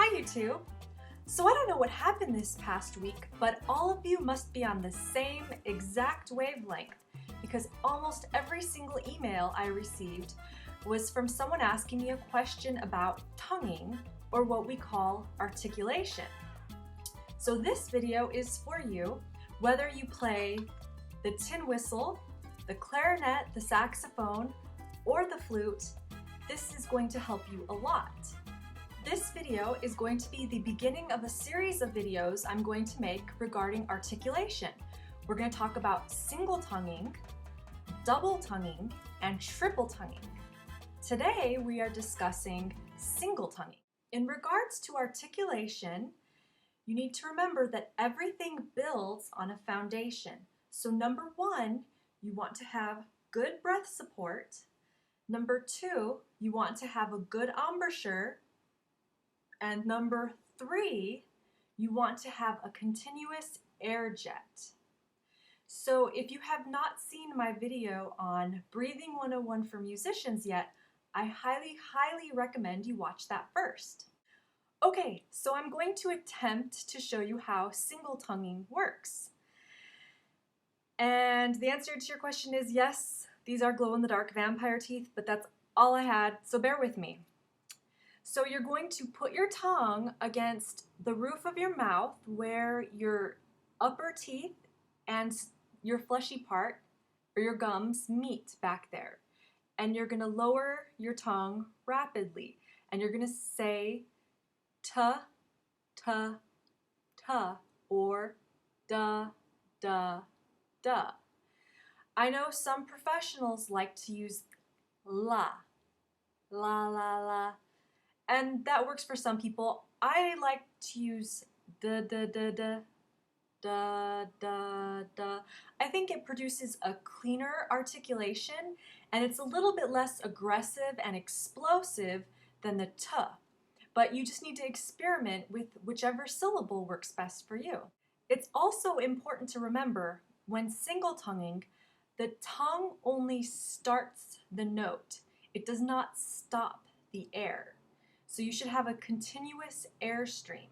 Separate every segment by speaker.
Speaker 1: Hi YouTube! So I don't know what happened this past week, but all of you must be on the same exact wavelength because almost every single email I received was from someone asking me a question about tonguing, or what we call articulation. So this video is for you, whether you play the tin whistle, the clarinet, the saxophone, or the flute. This is going to help you a lot. This video is going to be the beginning of a series of videos I'm going to make regarding articulation. We're going to talk about single tonguing, double tonguing, and triple tonguing. Today we are discussing single tonguing. In regards to articulation, you need to remember that everything builds on a foundation. So number one, you want to have good breath support. Number two, you want to have a good embouchure. And number three, you want to have a continuous air jet. So if you have not seen my video on Breathing 101 for musicians yet, I highly recommend you watch that first. Okay, so I'm going to attempt to show you how single tonguing works. And the answer to your question is yes, these are glow-in-the-dark vampire teeth, but that's all I had, so bear with me. So you're going to put your tongue against the roof of your mouth where your upper teeth and your fleshy part, or your gums, meet back there. And you're going to lower your tongue rapidly. And you're going to say ta, ta, ta, or da, da, da. I know some professionals like to use la, la, la, la. And that works for some people. I like to use da, da, da, da, da, da, da. I think it produces a cleaner articulation, and it's a little bit less aggressive and explosive than the t. But you just need to experiment with whichever syllable works best for you. It's also important to remember when single tonguing, the tongue only starts the note. It does not stop the air. So you should have a continuous airstream.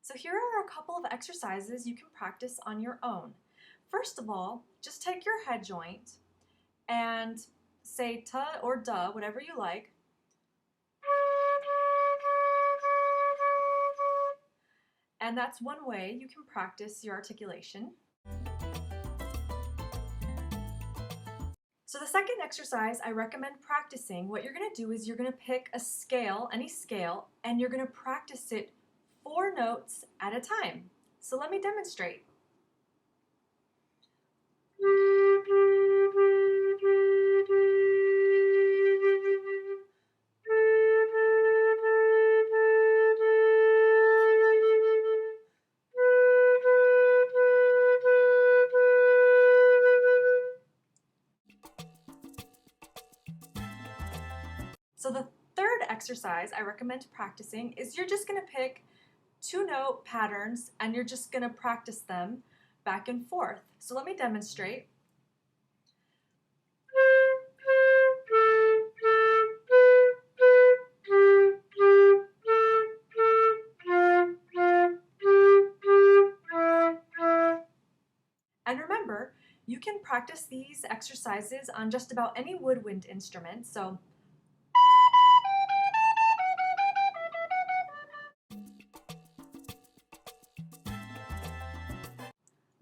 Speaker 1: So here are a couple of exercises you can practice on your own. First of all, just take your head joint and say ta or da, whatever you like. And that's one way you can practice your articulation. So the second exercise I recommend practicing, what you're going to do is you're going to pick a scale, any scale, and you're going to practice it 4 notes at a time. So let me demonstrate. So the third exercise I recommend practicing is you're just going to pick 2-note patterns and you're just going to practice them back and forth. So let me demonstrate. And remember, you can practice these exercises on just about any woodwind instrument. So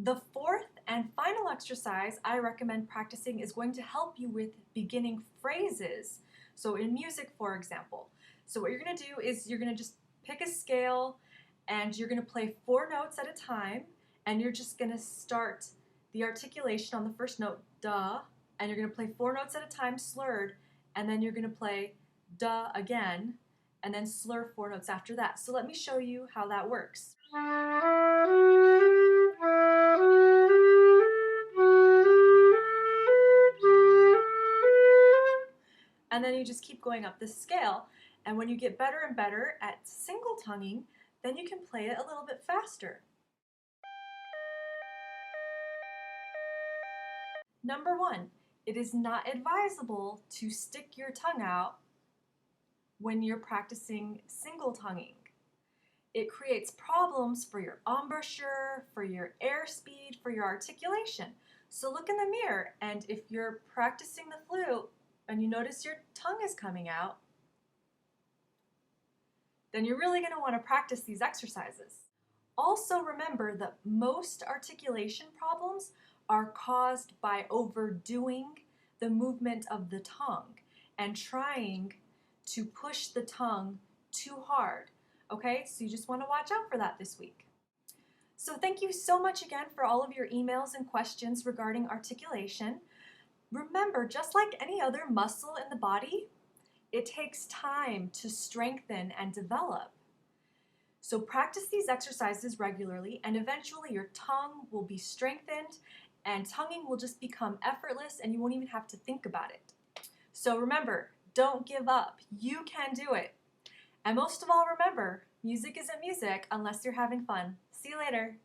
Speaker 1: the fourth and final exercise I recommend practicing is going to help you with beginning phrases. So in music, for example. So what you're going to do is you're going to just pick a scale and you're going to play 4 notes at a time, and you're just going to start the articulation on the first note, da, and you're going to play 4 notes at a time slurred, and then you're going to play da again, and then slur 4 notes after that. So let me show you how that works. And then you just keep going up the scale, and when you get better and better at single tonguing, then you can play it a little bit faster. Number 1, it is not advisable to stick your tongue out when you're practicing single tonguing. It creates problems for your embouchure, for your airspeed, for your articulation. So look in the mirror, and if you're practicing the flute and you notice your tongue is coming out, then you're really going to want to practice these exercises. Also remember that most articulation problems are caused by overdoing the movement of the tongue and trying to push the tongue too hard. Okay, so you just want to watch out for that this week. So thank you so much again for all of your emails and questions regarding articulation. Remember, just like any other muscle in the body, it takes time to strengthen and develop. So practice these exercises regularly, and eventually your tongue will be strengthened and tonguing will just become effortless and you won't even have to think about it. So remember, don't give up. You can do it. And most of all, remember, music isn't music unless you're having fun. See you later.